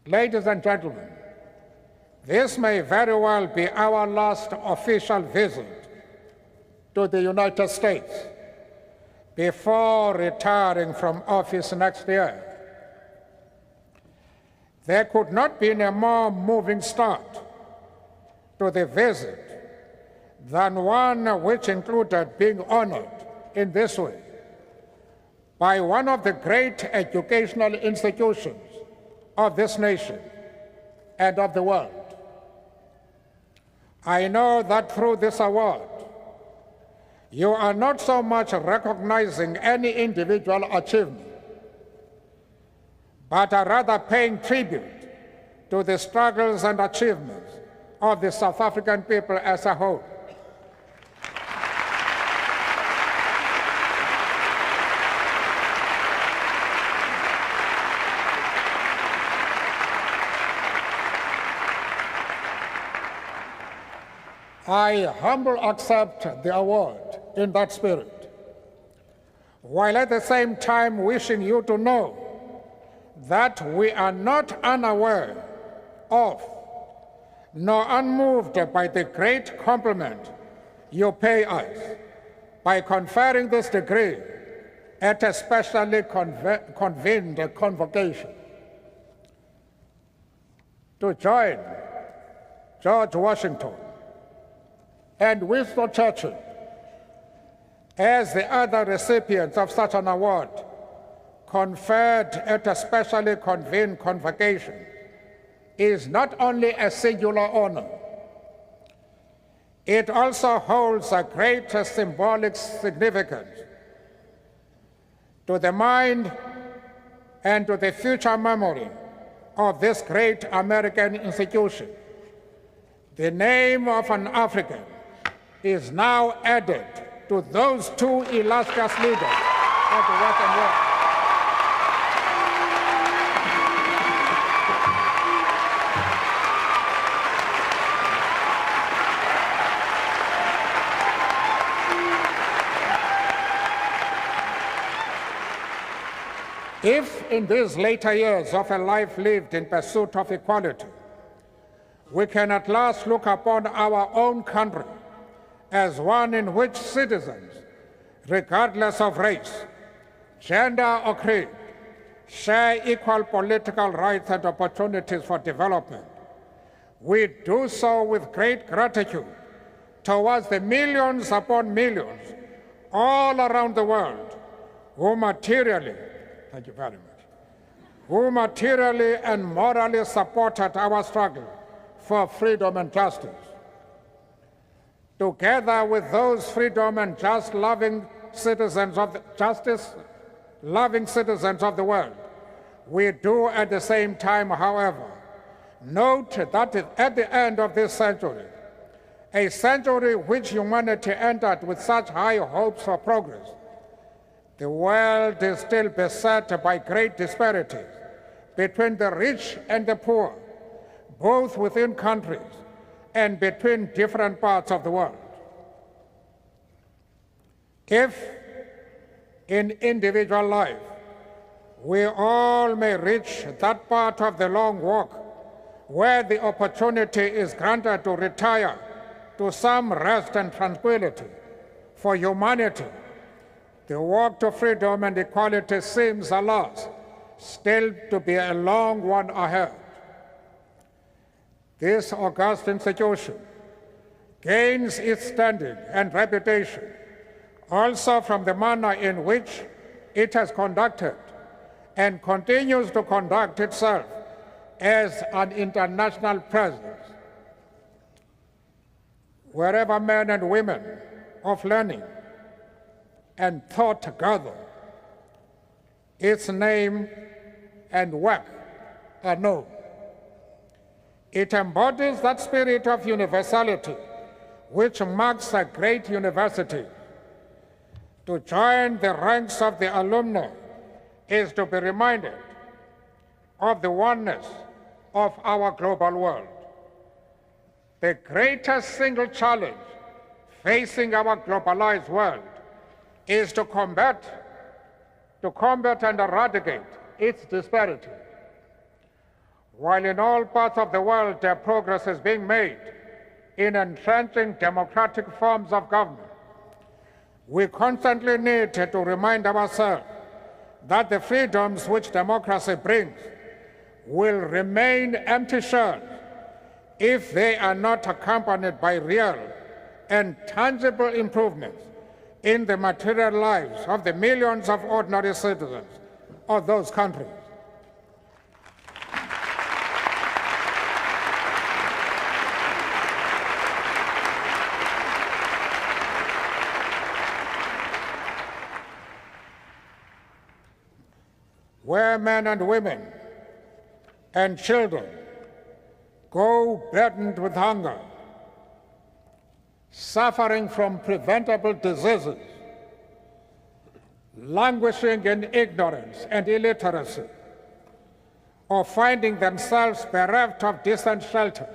Ladies and gentlemen, this may very well be our last official visit to the United States before retiring from office next year. There could not be a more moving start to the visit than one which included being honored in this way by one of the great educational institutions of this nation and of the world. I know that through this award, you are not so much recognizing any individual achievement, but are rather paying tribute to the struggles and achievements of the South African people as a whole. I humbly accept the award in that spirit, while at the same time wishing you to know that we are not unaware of nor unmoved by the great compliment you pay us by conferring this degree at a specially convened convocation. To join George Washington and Winston Churchill as the other recipients of such an award conferred at a specially convened convocation is not only a singular honor, it also holds a great symbolic significance to the mind and to the future memory of this great American institution. The name of an African is now added to those two illustrious leaders of the Western world. If in these later years of a life lived in pursuit of equality, we can at last look upon our own country as one in which citizens, regardless of race, gender, or creed, share equal political rights and opportunities for development, we do so with great gratitude towards the millions upon millions all around the world who materially, thank you very much, who materially and morally supported our struggle for freedom and justice. Together with those freedom and justice-loving citizens of the world, we do at the same time, however, note that at the end of this century, a century which humanity entered with such high hopes for progress, the world is still beset by great disparities between the rich and the poor, both within countries and between different parts of the world. If in individual life we all may reach that part of the long walk where the opportunity is granted to retire to some rest and tranquility for humanity, the walk to freedom and equality seems, alas, still to be a long one ahead. This august institution gains its standing and reputation also from the manner in which it has conducted and continues to conduct itself as an international presence. Wherever men and women of learning and thought gather, its name and work are known. It embodies that spirit of universality which marks a great university. To join the ranks of the alumni is to be reminded of the oneness of our global world. The greatest single challenge facing our globalized world is to combat and eradicate its disparity. while in all parts of the world progress is being made in entrenching democratic forms of government, we constantly need to remind ourselves that the freedoms which democracy brings will remain empty shells if they are not accompanied by real and tangible improvements in the material lives of the millions of ordinary citizens of those countries. Where men and women and children go burdened with hunger, suffering from preventable diseases, languishing in ignorance and illiteracy, or finding themselves bereft of decent shelter,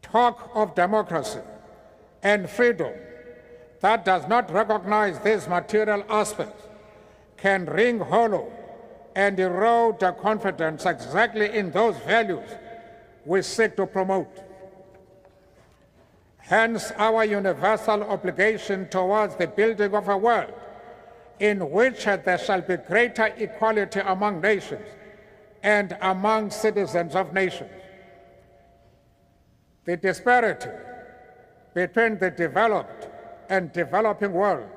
talk of democracy and freedom that does not recognize these material aspects can ring hollow and erode the confidence exactly in those values we seek to promote. Hence, our universal obligation towards the building of a world in which there shall be greater equality among nations and among citizens of nations. The disparity between the developed and developing world,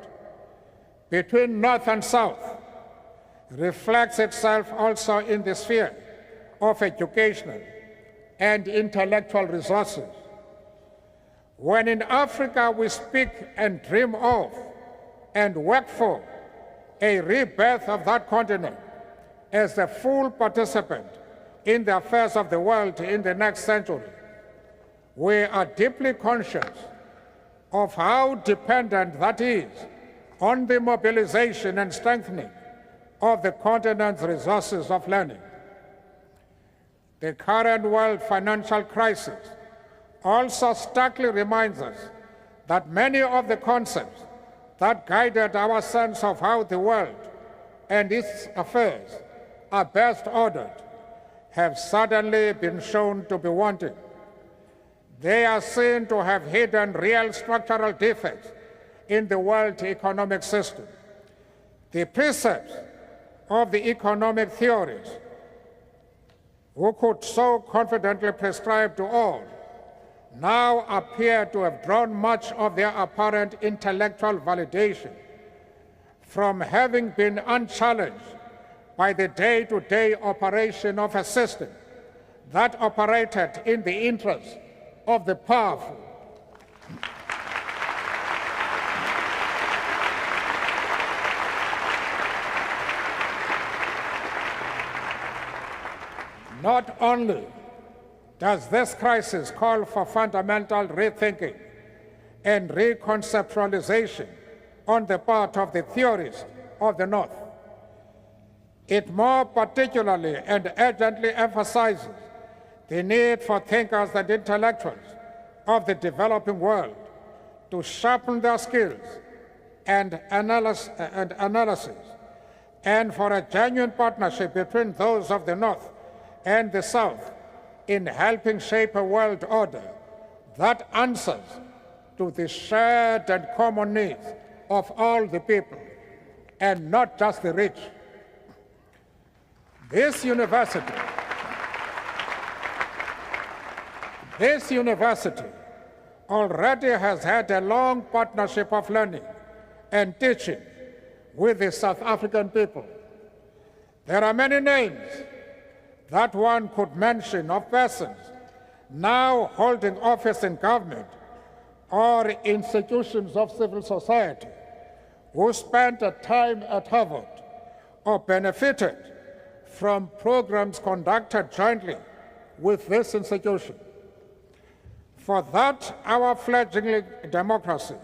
between North and South, reflects itself also in the sphere of educational and intellectual resources. When in Africa we speak and dream of and work for a rebirth of that continent as a full participant in the affairs of the world in the next century, we are deeply conscious of how dependent that is on the mobilization and strengthening of the continent's resources of learning. The current world financial crisis also starkly reminds us that many of the concepts that guided our sense of how the world and its affairs are best ordered have suddenly been shown to be wanting. They are seen to have hidden real structural defects in the world economic system. The precepts of the economic theories who could so confidently prescribe to all now appear to have drawn much of their apparent intellectual validation from having been unchallenged by the day-to-day operation of a system that operated in the interest of the powerful. Not only does this crisis call for fundamental rethinking and reconceptualization on the part of the theorists of the North, it more particularly and urgently emphasizes the need for thinkers and intellectuals of the developing world to sharpen their skills and analysis, and for a genuine partnership between those of the North and the South in helping shape a world order that answers to the shared and common needs of all the people, and not just the rich. This university already has had a long partnership of learning and teaching with the South African people. There are many names that one could mention of persons now holding office in government or institutions of civil society who spent a time at Harvard or benefited from programs conducted jointly with this institution. For that, our fledgling democracy,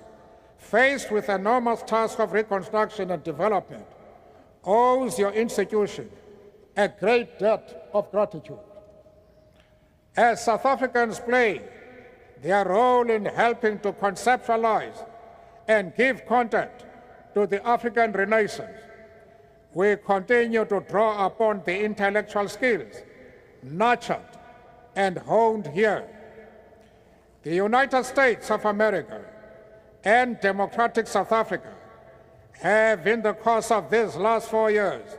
faced with the enormous task of reconstruction and development, owes your institution a great debt of gratitude. As South Africans play their role in helping to conceptualize and give content to the African Renaissance, we continue to draw upon the intellectual skills, nurtured, and honed here. The United States of America and democratic South Africa have, in the course of these last 4 years,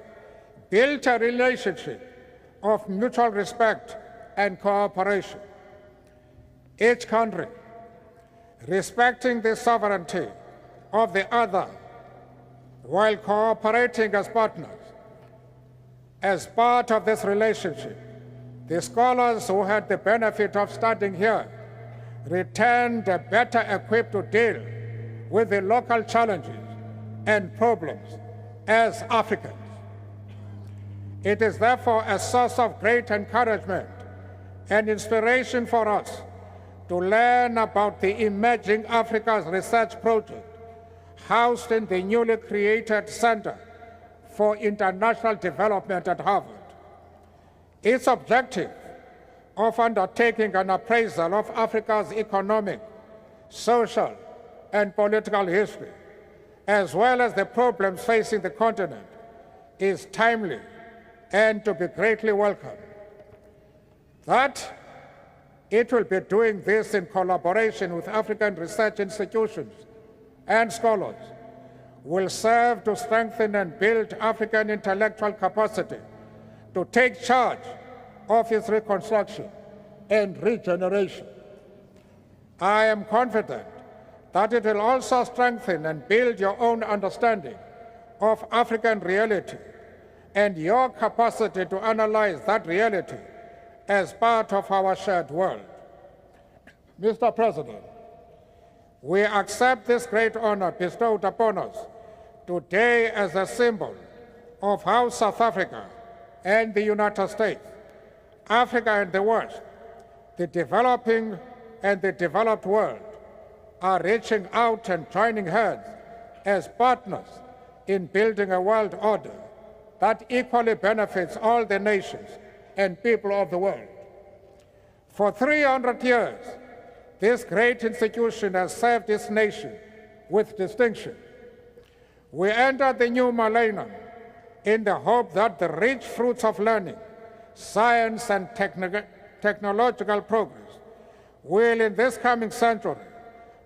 built a relationship of mutual respect and cooperation. Each country, respecting the sovereignty of the other while cooperating as partners. As part of this relationship, the scholars who had the benefit of studying here returned better equipped to deal with the local challenges and problems as Africans. It is therefore a source of great encouragement and inspiration for us to learn about the Emerging Africa's Research Project, housed in the newly created Center for International Development at Harvard. Its objective of undertaking an appraisal of Africa's economic, social, and political history, as well as the problems facing the continent, is timely and to be greatly welcomed. That it will be doing this in collaboration with African research institutions and scholars will serve to strengthen and build African intellectual capacity to take charge of its reconstruction and regeneration. I am confident that it will also strengthen and build your own understanding of African reality and your capacity to analyze that reality as part of our shared world. Mr. President, we accept this great honor bestowed upon us today as a symbol of how South Africa and the United States, Africa and the West, the developing and the developed world, are reaching out and joining hands as partners in building a world order that equally benefits all the nations and people of the world. For 300 years, this great institution has served its nation with distinction. We entered the new millennium in the hope that the rich fruits of learning, science, and technological progress will, in this coming century,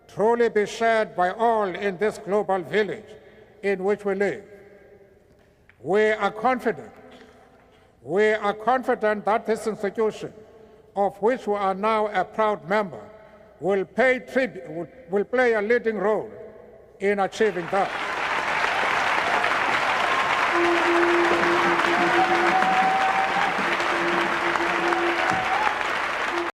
truly be shared by all in this global village in which we live. We are confident that this institution, of which we are now a proud member, will play a leading role in achieving that.